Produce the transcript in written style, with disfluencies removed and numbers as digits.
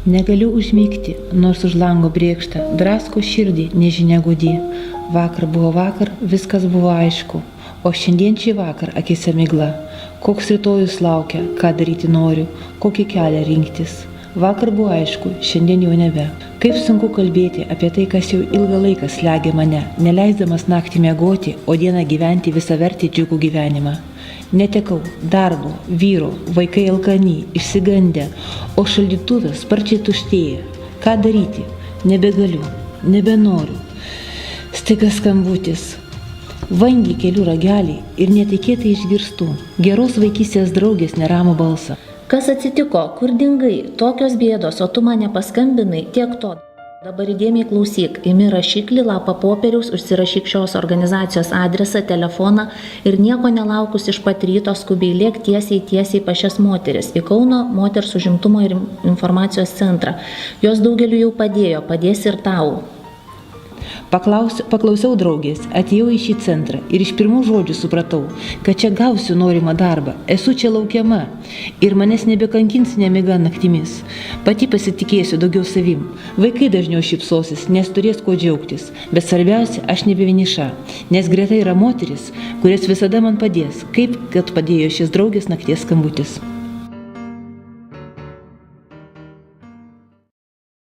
Negaliu užmygti, nors už lango brėkšta, drasko širdį, nežinia gudį. Vakar buvo vakar, viskas buvo aišku, o šiandien šį vakar akise migla. Koks rytojus laukia, ką daryti noriu, kokį kelią rinktis. Vakar buvo aišku, šiandien jau nebe. Kaip sunku kalbėti apie tai, kas jau ilgą laiką slegia mane, neleisdamas naktį miegoti, o dieną gyventi visavertį džiugų gyvenimą. Netekau darbo, vyro, vaikai alkani, išsigandę, o šaldytuvas sparčiai tuštėja. Ką daryti? Nebegaliu, nebenoriu. Staiga skambutis. Vangiai kelių ragelį ir netikėtai išgirstu geros vaikystės draugės neramų balsą. Kas atsitiko? Kur dingai? Tokios bėdos, o tu man nepaskambinai, tiek to. Dabar įdėmiai klausyk, imi rašiklį, lapą popieriaus, užsirašyk šios organizacijos adresą, telefoną ir nieko nelaukus iš pat ryto skubiai lėk tiesiai pas šias moteris į Kauno moters užimtumo ir informacijos centrą. Jos daugeliu jau padės ir tau. Paklausiau draugės, atėjau į šį centrą ir iš pirmų žodžių supratau, kad čia gausiu norimą darbą, esu čia laukiama ir manęs nebekankins nemiga naktimis. Pati pasitikėsiu daugiau savim, vaikai dažniau šypsosis, nes turės kuo džiaugtis, bet svarbiausia, aš nebe vieniša, nes greta yra moteris, kurias visada man padės, kaip kad padėjo šis draugės nakties skambutis.